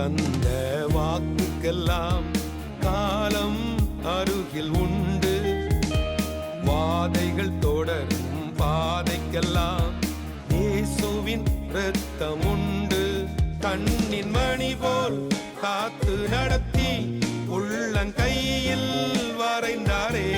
தந்த வாக்குக்கெல்லாம் காலம் அருகில் உண்டு. வாதைகள் தொடரும் பாதைக்கெல்லாம் இயேசுவின் இரத்தம் உண்டு. கண்ணின் மணி போல் காத்து நடத்தி உள்ளங்கையில் வரைந்தாரே.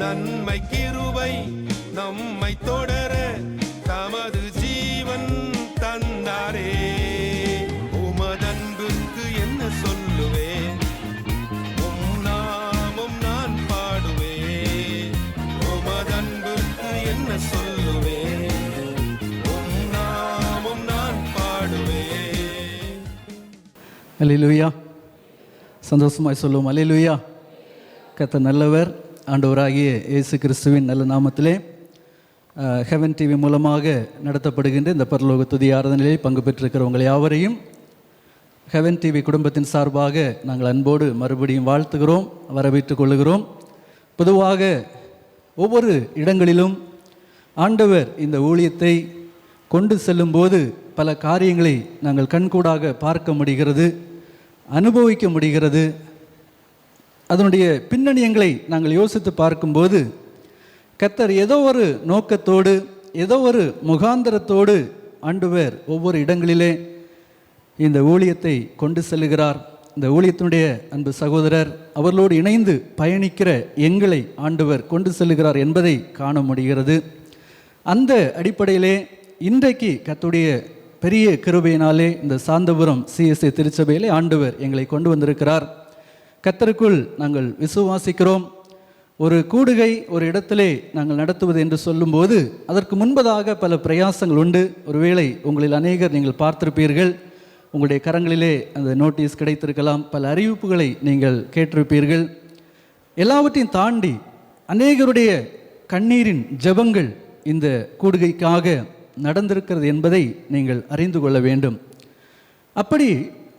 நன்மை கிருபை நம்மை தொடர தமது ஜீவன் தந்தாரே. உமதன்புக்கு என்ன சொல்லுவேன், உம் நாமம் நான் பாடுவேன். உமதன்புக்கு என்ன சொல்லுவேன், உம் நாமம் நான் பாடுவேன். அல்லேலூயா. சந்தோஷமாய் சொல்லுவோம் அல்லேலூயா. கர்த்தர் நல்லவர். ஆண்டவராகிய இயேசு கிறிஸ்துவின் நல்ல நாமத்திலே ஹெவன் டிவி மூலமாக நடத்தப்படுகின்ற இந்த பரலோக துதி ஆராதனையிலே பங்கு பெற்றிருக்கிற உங்கள் யாவரையும் ஹெவன் டிவி குடும்பத்தின் சார்பாக நாங்கள் அன்போடு மறுபடியும் வாழ்த்துகிறோம், வரவேற்றுக் கொள்ளுகிறோம். பொதுவாக ஒவ்வொரு இடங்களிலும் ஆண்டவர் இந்த ஊழியத்தை கொண்டு செல்லும்போது பல காரியங்களை நாங்கள் கண்கூடாக பார்க்க முடிகிறது, அனுபவிக்க முடிகிறது. அதனுடைய பின்னணியங்களை நாங்கள் யோசித்து பார்க்கும்போது கர்த்தர் ஏதோ ஒரு நோக்கத்தோடு, ஏதோ ஒரு முகாந்தரத்தோடு ஆண்டவர் ஒவ்வொரு இடங்களிலே இந்த ஊழியத்தை கொண்டு செல்லுகிறார். இந்த ஊழியத்தினுடைய அன்பு சகோதரர் அவர்களோடு இணைந்து பயணிக்கிற எங்களை ஆண்டவர் கொண்டு செல்லுகிறார் என்பதை காண முடிகிறது. அந்த அடிப்படையிலே இன்றைக்கு கர்த்தருடைய பெரிய கிருபையினாலே இந்த சாந்தபுரம் CSI திருச்சபையிலே ஆண்டவர் எங்களை கொண்டு வந்திருக்கிறார். கர்த்தருக்குள் நாங்கள் விசுவாசிக்கிறோம். ஒரு கூடுகை ஒரு இடத்திலே நாங்கள் நடத்துவது என்று சொல்லும்போது அதற்கு முன்பதாக பல பிரயாசங்கள் உண்டு. ஒருவேளை உங்களில் அநேகர் நீங்கள் பார்த்திருப்பீர்கள், உங்களுடைய கரங்களிலே அந்த நோட்டீஸ் கிடைத்திருக்கலாம், பல அறிவிப்புகளை நீங்கள் கேட்டிருப்பீர்கள். எல்லாவற்றையும் தாண்டி அநேகருடைய கண்ணீரின் ஜெபங்கள் இந்த கூடுகைக்காக நடந்திருக்கிறது என்பதை நீங்கள் அறிந்து கொள்ள வேண்டும். அப்படி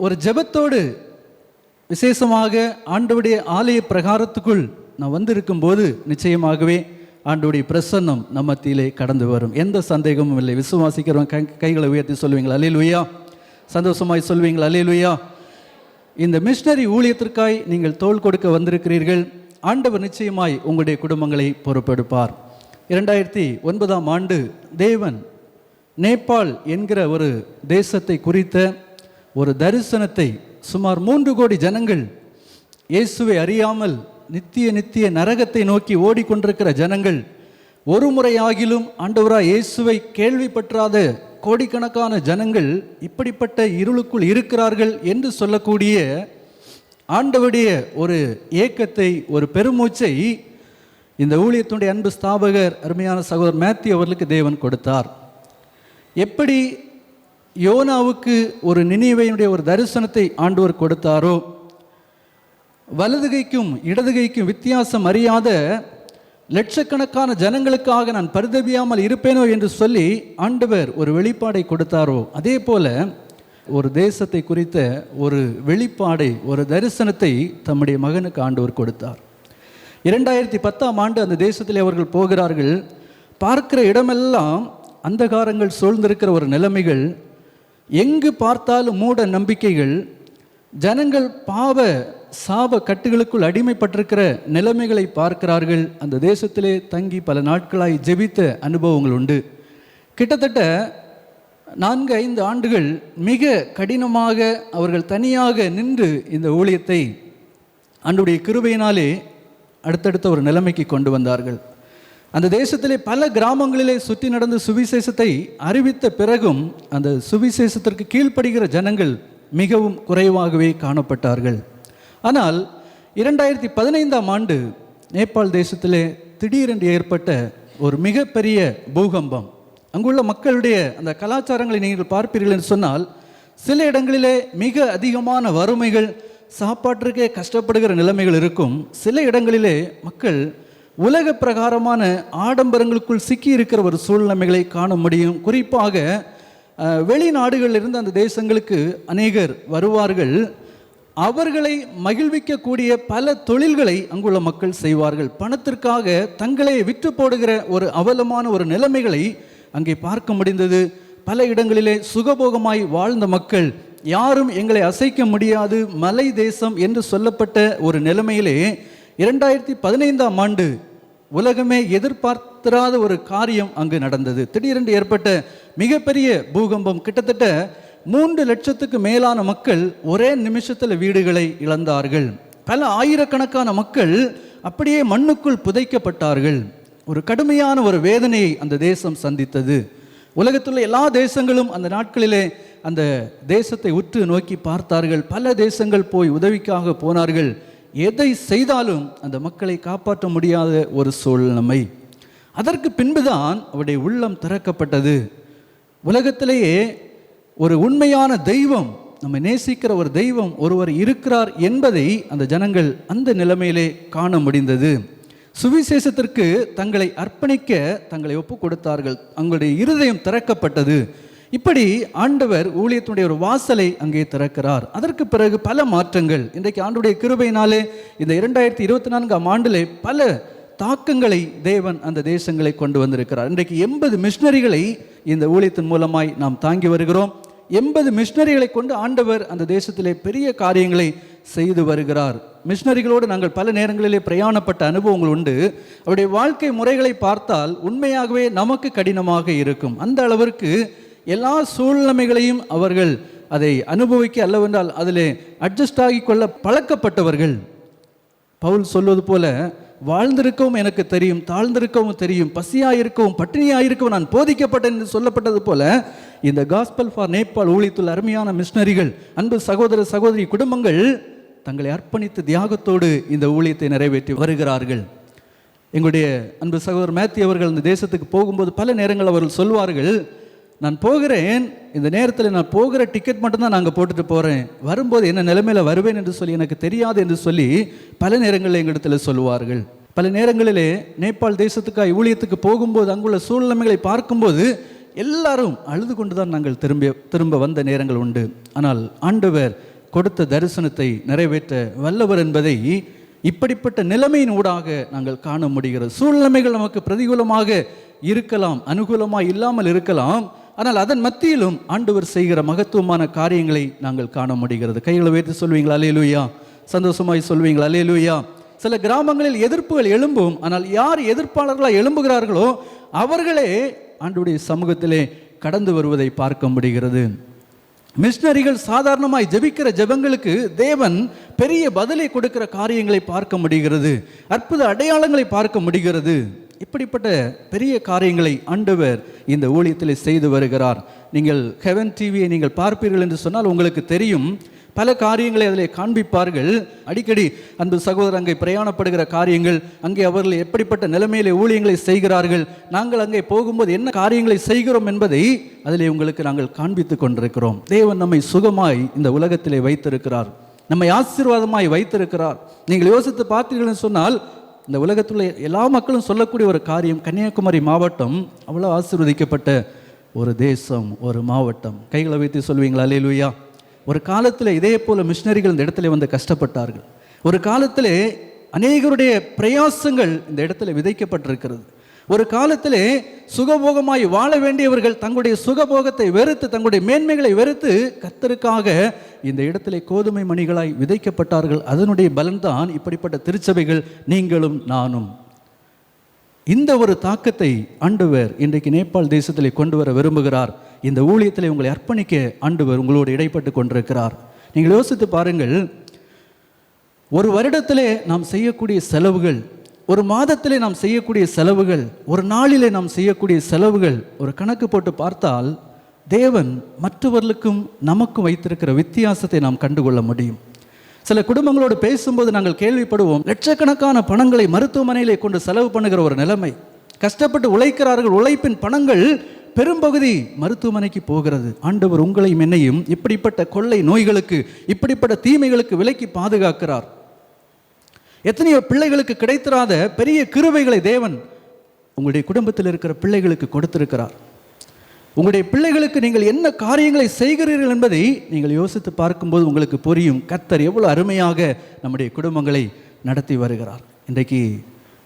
ஒரு ஜெபத்தோடு விசேஷமாக ஆண்டவருடைய ஆலய பிரகாரத்துக்குள் நான் வந்திருக்கும் போது நிச்சயமாகவே ஆண்டவருடைய பிரசன்னம் நம்ம மத்தியிலே கடந்து வரும், எந்த சந்தேகமும் இல்லை. விசுவாசிக்கிறவங்க கைகளை உயர்த்தி சொல்வீங்களா அல்லேலூயா? சந்தோஷமாய் சொல்வீங்களா அல்லேலூயா? இந்த மிஷனரி ஊழியத்திற்காய் நீங்கள் தோள் கொடுக்க வந்திருக்கிறீர்கள். ஆண்டவர் நிச்சயமாய் உங்களுடைய குடும்பங்களை பொறுப்பெடுப்பார். 2009ஆம் ஆண்டு தேவன் நேபாள் என்கிற ஒரு தேசத்தை குறித்த ஒரு தரிசனத்தை, சுமார் 3 கோடி ஜனங்கள் இயேசுவை அறியாமல் நித்திய நரகத்தை நோக்கி ஓடிக்கொண்டிருக்கிற ஜனங்கள், ஒரு முறையாகிலும் ஆண்டவராய் இயேசுவை கேள்விப்பற்றாத கோடிக்கணக்கான ஜனங்கள் இப்படிப்பட்ட இருளுக்குள் இருக்கிறார்கள் என்று சொல்லக்கூடிய ஆண்டவருடைய ஒரு ஏக்கத்தை, ஒரு பெருமூச்சை இந்த ஊழியத்தினுடைய அன்பு ஸ்தாபகர் அருமையான சகோதரர் மேத்யூ அவர்களுக்கு தேவன் கொடுத்தார். எப்படி யோனாவுக்கு ஒரு நினிவேயுடைய ஒரு தரிசனத்தை ஆண்டவர் கொடுத்தாரோ, வலதுகைக்கும் இடதுகைக்கும் வித்தியாசம் அறியாத லட்சக்கணக்கான ஜனங்களுக்காக நான் பரிதபியாமல் இருப்பேனோ என்று சொல்லி ஆண்டவர் ஒரு வெளிப்பாடை கொடுத்தாரோ, அதே போல ஒரு தேசத்தை குறித்த ஒரு வெளிப்பாடை, ஒரு தரிசனத்தை தம்முடைய மகனுக்கு ஆண்டவர் கொடுத்தார். 2010ஆம் ஆண்டு அந்த தேசத்தில் அவர்கள் போகிறார்கள். பார்க்கிற இடமெல்லாம் அந்தகாரங்கள் சூழ்ந்திருக்கிற ஒரு நிலைமைகள், எங்கு பார்த்தாலும் மூட நம்பிக்கைகள், ஜனங்கள் பாவ சாப கட்டுகளுக்குள் அடிமைப்பட்டிருக்கிற நிலைமைகளை பார்க்கிறார்கள். அந்த தேசத்திலே தங்கி பல நாட்களாய் ஜெபித்த அனுபவங்கள் உண்டு. கிட்டத்தட்ட 4-5 ஆண்டுகள் மிக கடினமாக அவர்கள் தனியாக நின்று இந்த ஊழியத்தை ஆண்டவருடைய கிருபையினாலே அடுத்தடுத்த ஒரு நிலைமைக்கு கொண்டு வந்தார்கள். அந்த தேசத்திலே பல கிராமங்களிலே சுற்றி நடந்து சுவிசேஷத்தை அறிவித்த பிறகும் அந்த சுவிசேஷத்திற்கு கீழ்ப்படுகிற ஜனங்கள் மிகவும் குறைவாகவே காணப்பட்டார்கள். ஆனால் 2015ஆம் ஆண்டு நேபாள் தேசத்திலே திடீரென்று ஏற்பட்ட ஒரு மிகப்பெரிய பூகம்பம், அங்குள்ள மக்களுடைய அந்த கலாச்சாரங்களை நீங்கள் பார்ப்பீர்கள் என்று சொன்னால், சில இடங்களிலே மிக அதிகமான வறுமைகள், சாப்பாட்டிற்கே கஷ்டப்படுகிற நிலைமைகள் இருக்கும். சில இடங்களிலே மக்கள் உலக பிரகாரமான ஆடம்பரங்களுக்குள் சிக்கி இருக்கிற ஒரு சூழ்நிலைகளை காண முடியும். குறிப்பாக வெளிநாடுகளிலிருந்து அந்த தேசங்களுக்கு அநேகர் வருவார்கள். அவர்களை மகிழ்விக்கக்கூடிய பல தொழில்களை அங்குள்ள மக்கள் செய்வார்கள். பணத்திற்காக தங்களை விற்று போடுகிற ஒரு அவலமான ஒரு நிலைமைகளை அங்கே பார்க்க முடிந்தது. பல இடங்களிலே சுகபோகமாய் வாழ்ந்த மக்கள் யாரும் எங்களை அசைக்க முடியாது, மலை தேசம் என்று சொல்லப்பட்ட ஒரு நிலைமையிலே 2015ஆம் ஆண்டு உலகமே எதிர்பார்த்திராத ஒரு காரியம் அங்கு நடந்தது. திடீரென்று ஏற்பட்ட மிகப்பெரிய பூகம்பம். கிட்டத்தட்ட 3 லட்சத்துக்கு மேலான மக்கள் ஒரே நிமிஷத்தில் வீடுகளை இழந்தார்கள். பல ஆயிரக்கணக்கான மக்கள் அப்படியே மண்ணுக்குள் புதைக்கப்பட்டார்கள். ஒரு கடுமையான ஒரு வேதனையை அந்த தேசம் சந்தித்தது. உலகத்தில் எல்லா தேசங்களும் அந்த நாட்களிலே அந்த தேசத்தை உற்று நோக்கி பார்த்தார்கள். பல தேசங்கள் போய் உதவிக்காக போனார்கள். எதை செய்தாலும் அந்த மக்களை காப்பாற்ற முடியாத ஒரு சூழ்நிலை. அதற்கு பின்புதான் அவருடைய உள்ளம் திறக்கப்பட்டது. உலகத்திலேயே ஒரு உண்மையான தெய்வம், நம்ம நேசிக்கிற ஒரு தெய்வம் ஒருவர் இருக்கிறார் என்பதை அந்த ஜனங்கள் அந்த நிலைமையிலே காண முடிந்தது. சுவிசேஷத்திற்கு தங்களை அர்ப்பணிக்க தங்களை ஒப்பு கொடுத்தார்கள். அவங்களுடைய இருதயம் திறக்கப்பட்டது. இப்படி ஆண்டவர் ஊழியத்தினுடைய ஒரு வாசலை அங்கே திறக்கிறார். அதற்கு பிறகு பல மாற்றங்கள். இன்றைக்கு ஆண்டுடைய கிருபையினாலே இந்த 2024ஆம் ஆண்டிலே பல தாக்கங்களை தேவன் அந்த தேசங்களை கொண்டு வந்திருக்கிறார். இன்றைக்கு 80 மிஷனரிகளை இந்த ஊழியத்தின் மூலமாய் நாம் தாங்கி வருகிறோம். 80 மிஷனரிகளை கொண்டு ஆண்டவர் அந்த தேசத்திலே பெரிய காரியங்களை செய்து வருகிறார். மிஷனரிகளோடு நாங்கள் பல நேரங்களிலே பிரயாணப்பட்ட அனுபவங்கள் உண்டு. அவருடைய வாழ்க்கை முறைகளை பார்த்தால் உண்மையாகவே நமக்கு கடினமாக இருக்கும். அந்த அளவிற்கு எல்லா சூழ்நிலைகளையும் அவர்கள் அதை அனுபவிக்க அல்லவென்றால் அதில் அட்ஜஸ்ட் ஆகி கொள்ள பழக்கப்பட்டவர்கள். பவுல் சொல்வது போல, வாழ்ந்திருக்கவும் எனக்கு தெரியும், தாழ்ந்திருக்கவும் தெரியும், பசியாயிருக்கவும் பட்டினியாயிருக்கவும் நான் போதிக்கப்பட்டேன் என்று சொல்லப்பட்டது போல, இந்த காஸ்பல் ஃபார் நேபாள் ஊழியத்தில் அருமையான மிஷனரிகள், அன்பு சகோதர சகோதரி குடும்பங்கள் தங்களை அர்ப்பணித்து தியாகத்தோடு இந்த ஊழியத்தை நிறைவேற்றி வருகிறார்கள். எங்களுடைய அன்பு சகோதரர் மேத்யூ அவர்கள் இந்த தேசத்துக்கு போகும்போது பல நேரங்கள் அவர்கள் சொல்வார்கள், நான் போகிறேன், இந்த நேரத்தில் நான் போகிற டிக்கெட் மட்டும்தான் நாங்கள் போட்டுட்டு போகிறேன், வரும்போது என்ன நிலைமையில் வருவேன் என்று சொல்லி எனக்கு தெரியாது என்று சொல்லி பல நேரங்களில் எங்களிடத்தில் சொல்லுவார்கள். பல நேரங்களிலே நேபாள் தேசத்துக்காக ஊழியத்துக்கு போகும்போது அங்குள்ள சூழ்நிலைகளை பார்க்கும்போது எல்லாரும் அழுது கொண்டு தான் நாங்கள் திரும்ப வந்த நேரங்கள் உண்டு. ஆனால் ஆண்டவர் கொடுத்த தரிசனத்தை நிறைவேற்ற வல்லவர் என்பதை இப்படிப்பட்ட நிலைமையின் ஊடாக நாங்கள் காண முடிகிறது. சூழ்நிலைகள் நமக்கு பிரதிகூலமாக இருக்கலாம், அனுகூலமாக இல்லாமல் இருக்கலாம். ஆனால் அதன் மத்தியிலும் ஆண்டவர் செய்கிற மகத்துவமான காரியங்களை நாங்கள் காண முடிகிறது. கைகளை வைத்து சொல்வீங்களா அல்லேலூயா? சந்தோஷமாய் சொல்வீங்களா அல்லேலூயா? சில கிராமங்களில் எதிர்ப்புகள் எழும்பும். ஆனால் யார் எதிர்ப்பாளர்களாக எழும்புகிறார்களோ அவர்களே ஆண்டவருடைய சமூகத்திலே கடந்து வருவதை பார்க்க முடிகிறது. மிஷனரிகள் சாதாரணமாய் ஜெபிக்கிற ஜெபங்களுக்கு தேவன் பெரிய பதிலை கொடுக்கிற காரியங்களை பார்க்க முடிகிறது. அற்புத அடையாளங்களை பார்க்க முடிகிறது. இப்படிப்பட்ட பெரிய காரியங்களை ஆண்டவர் இந்த ஊழியத்தில் செய்து வருகிறார். நீங்கள் ஹெவன் டிவியை நீங்கள் பார்ப்பீர்கள் என்று சொன்னால் உங்களுக்கு தெரியும், பல காரியங்களை அதில் காண்பிப்பார்கள். அடிக்கடி அன்பு சகோதரர் அங்கே பிரயாணப்படுகிற காரியங்கள், அங்கே அவர்கள் எப்படிப்பட்ட நிலைமையிலே ஊழியங்களை செய்கிறார்கள், நாங்கள் அங்கே போகும்போது என்ன காரியங்களை செய்கிறோம் என்பதை அதிலே உங்களுக்கு நாங்கள் காண்பித்து கொண்டிருக்கிறோம். தேவன் நம்மை சுகமாய் இந்த உலகத்திலே வைத்திருக்கிறார், நம்மை ஆசீர்வாதமாய் வைத்திருக்கிறார். நீங்கள் யோசித்து பார்த்தீர்கள் சொன்னால் இந்த உலகத்தில் எல்லா மக்களும் சொல்லக்கூடிய ஒரு காரியம், கன்னியாகுமரி மாவட்டம் அவ்வளோ ஆசீர்வதிக்கப்பட்ட ஒரு தேசம், ஒரு மாவட்டம். கைகளை வைத்து சொல்வீங்களா அல்லேலூயா? ஒரு காலத்தில் இதே போல மிஷனரிகள் இந்த இடத்துல வந்து கஷ்டப்பட்டார்கள். ஒரு காலத்திலே அநேகருடைய பிரயாசங்கள் இந்த இடத்துல விதைக்கப்பட்டிருக்கிறது. ஒரு காலத்திலே சுகபோகமாய் வாழ வேண்டியவர்கள் தங்களுடைய சுகபோகத்தை வெறுத்து, தங்களுடைய மேன்மைகளை வெறுத்து கர்த்தருக்காக இந்த இடத்திலே கோதுமை மணிகளாய் விதைக்கப்பட்டார்கள். அதனுடைய பலன்தான் இப்படிப்பட்ட திருச்சபைகள், நீங்களும் நானும். இந்த ஒரு தாக்கத்தை ஆண்டவர் இன்றைக்கு நேபாள் தேசத்திலே கொண்டு வர விரும்புகிறார். இந்த ஊழியத்திலே உங்களை அர்ப்பணிக்க ஆண்டவர் உங்களோடு இடைப்பட்டு கொண்டிருக்கிறார். நீங்கள் யோசித்து பாருங்கள், ஒரு வருடத்திலே நாம் செய்யக்கூடிய செலவுகள், ஒரு மாதத்திலே நாம் செய்யக்கூடிய செலவுகள், ஒரு நாளிலே நாம் செய்யக்கூடிய செலவுகள் ஒரு கணக்கு போட்டு பார்த்தால் தேவன் மற்றவர்களுக்கும் நமக்கும் வைத்திருக்கிற வித்தியாசத்தை நாம் கண்டுகொள்ள முடியும். சில குடும்பங்களோடு பேசும்போது நாங்கள் கேள்விப்படுவோம், லட்சக்கணக்கான பணங்களை மருத்துவமனையிலே கொண்டு செலவு பண்ணுகிற ஒரு நிலைமை. கஷ்டப்பட்டு உழைக்கிறார்கள், உழைப்பின் பணங்கள் பெரும்பகுதி மருத்துவமனைக்கு போகிறது. ஆண்டவர் உங்களையும் என்னையும் இப்படிப்பட்ட கொள்ளை நோய்களுக்கு, இப்படிப்பட்ட தீமைகளுக்கு விலக்கி பாதுகாக்கிறார். எத்தனையோ பிள்ளைகளுக்கு கிடைத்திராத பெரிய கிருபைகளை தேவன் உங்களுடைய குடும்பத்தில் இருக்கிற பிள்ளைகளுக்கு கொடுத்திருக்கிறார். உங்களுடைய பிள்ளைகளுக்கு நீங்கள் என்ன காரியங்களை செய்கிறீர்கள் என்பதை நீங்கள் யோசித்து பார்க்கும்போது உங்களுக்கு புரியும், கர்த்தர் எவ்வளோ அருமையாக நம்முடைய குடும்பங்களை நடத்தி வருகிறார். இன்றைக்கு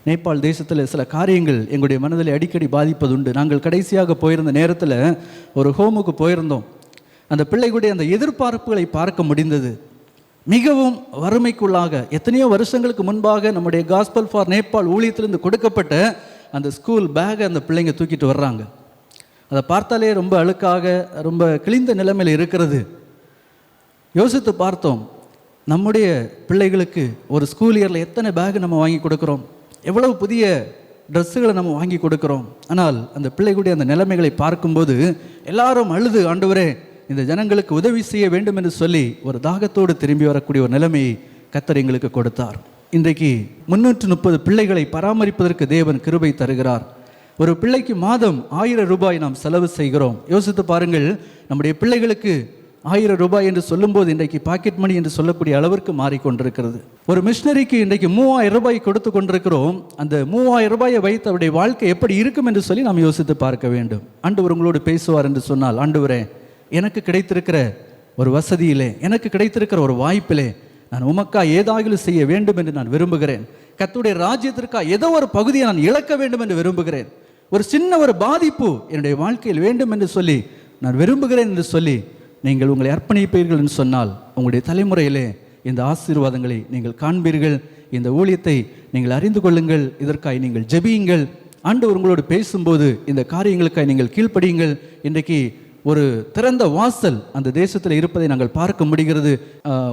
நேபாள் தேசத்தில் சில காரியங்கள் எங்களுடைய மனதில் அடிக்கடி பாதிப்பதுண்டு. நாங்கள் கடைசியாக போயிருந்த நேரத்தில் ஒரு ஹோமுக்கு போயிருந்தோம். அந்த பிள்ளைகளுடைய அந்த எதிர்பார்ப்புகளை பார்க்க முடிந்தது. மிகவும் வறுமைக்குள்ளாக எத்தனையோ வருஷங்களுக்கு முன்பாக நம்முடைய காஸ்பல் ஃபார் நேபாள் ஊழியத்திலிருந்து கொடுக்கப்பட்ட அந்த ஸ்கூல் பேக்கை அந்த பிள்ளைங்க தூக்கிட்டு வர்றாங்க. அதை பார்த்தாலே ரொம்ப அழுக்காக, ரொம்ப கிழிந்த நிலைமையில் இருக்கிறது. யோசித்து பார்த்தோம், நம்முடைய பிள்ளைகளுக்கு ஒரு ஸ்கூல் இயரில் எத்தனை பேக் நம்ம வாங்கி கொடுக்குறோம், எவ்வளவு புதிய ட்ரெஸ்ஸுகளை நம்ம வாங்கி கொடுக்குறோம். ஆனால் அந்த பிள்ளைகளுடைய அந்த நிலைமைகளை பார்க்கும்போது எல்லாரும் அழுது, ஆண்டவரே இந்த ஜனங்களுக்கு உதவி செய்ய வேண்டும் என்று சொல்லி ஒரு தாகத்தோடு திரும்பி வரக்கூடிய ஒரு நிலைமையை கர்த்தர் எங்களுக்கு கொடுத்தார். இன்றைக்கு 330 பிள்ளைகளை பராமரிப்பதற்கு தேவன் கிருபை தருகிறார். ஒரு பிள்ளைக்கு மாதம் 1000 ரூபாய் நாம் செலவு செய்கிறோம். யோசித்து பாருங்கள், நம்முடைய பிள்ளைகளுக்கு 1000 ரூபாய் என்று சொல்லும்போது இன்றைக்கு பாக்கெட் மணி என்று சொல்லக்கூடிய அளவிற்கு மாறிக்கொண்டிருக்கிறது. ஒரு மிஷினரிக்கு இன்றைக்கு 3000 ரூபாய் கொடுத்து கொண்டிருக்கிறோம். அந்த 3000 ரூபாயை வைத்து அவருடைய வாழ்க்கை எப்படி இருக்கும் என்று சொல்லி நாம் யோசித்து பார்க்க வேண்டும். ஆண்டவர் உங்களோடு பேசுவார் என்று சொன்னால், ஆண்டவரே எனக்கு கிடைத்திருக்கிற ஒரு வசதியிலே, எனக்கு கிடைத்திருக்கிற ஒரு வாய்ப்பிலே நான் உமக்கா ஏதாகிலும் செய்ய வேண்டும் என்று நான் விரும்புகிறேன். கர்த்தருடைய ராஜ்யத்திற்காக ஏதோ ஒரு பகுதியை நான் இழக்க வேண்டும் என்று விரும்புகிறேன். ஒரு சின்ன ஒரு பாதிப்பு என்னுடைய வாழ்க்கையில் வேண்டும் என்று சொல்லி நான் விரும்புகிறேன் என்று சொல்லி நீங்கள் உங்களை அர்ப்பணிப்பீர்கள் என்று சொன்னால், உங்களுடைய தலைமுறையிலே இந்த ஆசீர்வாதங்களை நீங்கள் காண்பீர்கள். இந்த ஊழியத்தை நீங்கள் அறிந்து கொள்ளுங்கள். இதற்காக நீங்கள் ஜெபியுங்கள். ஆண்டவர் உங்களோடு பேசும்போது இந்த காரியங்களுக்காக நீங்கள் கீழ்ப்படியுங்கள். இன்றைக்கு ஒரு திறந்த வாசல் அந்த தேசத்தில் இருப்பதை நாங்கள் பார்க்க முடிகிறது.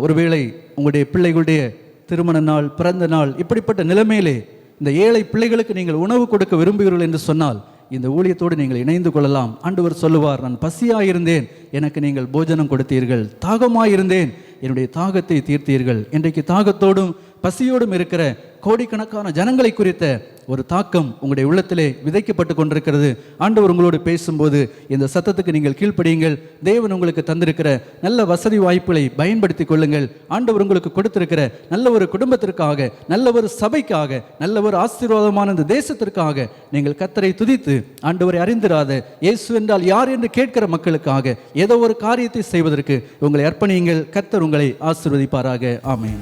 ஒருவேளை உங்களுடைய பிள்ளைகளுடைய திருமண நாள், பிறந்த நாள், இப்படிப்பட்ட நிலைமையிலே இந்த ஏழை பிள்ளைகளுக்கு நீங்கள் உணவு கொடுக்க விரும்புகிறீர்கள் என்று சொன்னால் இந்த ஊழியத்தோடு நீங்கள் இணைந்து கொள்ளலாம். ஆண்டவர் சொல்லுவார், நான் பசியாயிருந்தேன், எனக்கு நீங்கள் போஜனம் கொடுத்தீர்கள், தாகமாயிருந்தேன், என்னுடைய தாகத்தை தீர்த்தீர்கள். இன்றைக்கு தாகத்தோடும் பசியோடும் இருக்கிற கோடிக்கணக்கான ஜனங்களை குறித்த ஒரு தாக்கம் உங்களுடைய உள்ளத்திலே விதைக்கப்பட்டு கொண்டிருக்கிறது. ஆண்டவர் உங்களோடு பேசும்போது இந்த சத்தத்துக்கு நீங்கள் கீழ்ப்படியுங்கள். தேவன் உங்களுக்கு தந்திருக்கிற நல்ல வசதி வாய்ப்புகளை பயன்படுத்தி கொள்ளுங்கள். ஆண்டவர் உங்களுக்கு கொடுத்திருக்கிற நல்ல ஒரு குடும்பத்திற்காக, நல்ல ஒரு சபைக்காக, நல்ல ஒரு ஆசீர்வாதமான இந்த தேசத்திற்காக நீங்கள் கர்த்தரை துதித்து, ஆண்டவரை அறிந்திராத இயேசு என்றால் யார் என்று கேட்கிற மக்களுக்காக ஏதோ ஒரு காரியத்தை செய்வதற்கு உங்களை அர்ப்பணியுங்கள். கர்த்தர் உங்களை ஆசீர்வதிப்பாராக. ஆமென்.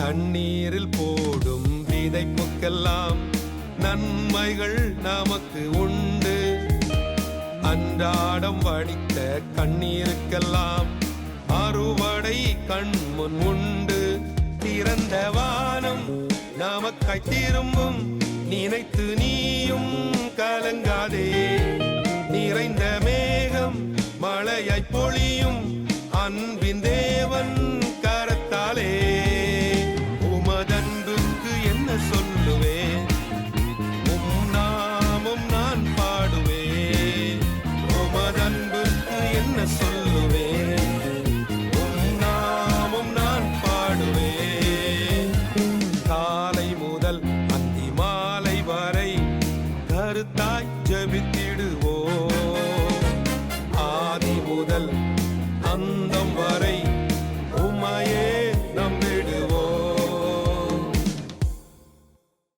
தண்ணீரில் போடும் விதைப்புக்கெல்லாம் நன்மைகள் நமக்கு உண்டு. அன்றாடம் வடித்த கண்ணீருக்கெல்லாம் அறுவடை கண்முன் உண்டு. திறந்த வானம் நமக்காய் திரும்பும், நினைத்து நீயும் கலங்காதே. நிறைந்த மேகம் மழையாய் பொழியும், அன்பின் தேவன் கரத்தாலே. உமதன்புக்கு என்ன சொல்லுவேன், உம் நாமம் நான் பாடுவேன். உமதன்புக்கு என்ன சொல்லுவேன், உம் நாமம் நான் பாடுவேன். காலை முதல் அந்தி மாலை வரை கருத்தாய் ஜெபித்திடுவோம். ஆதி முதல் அந்த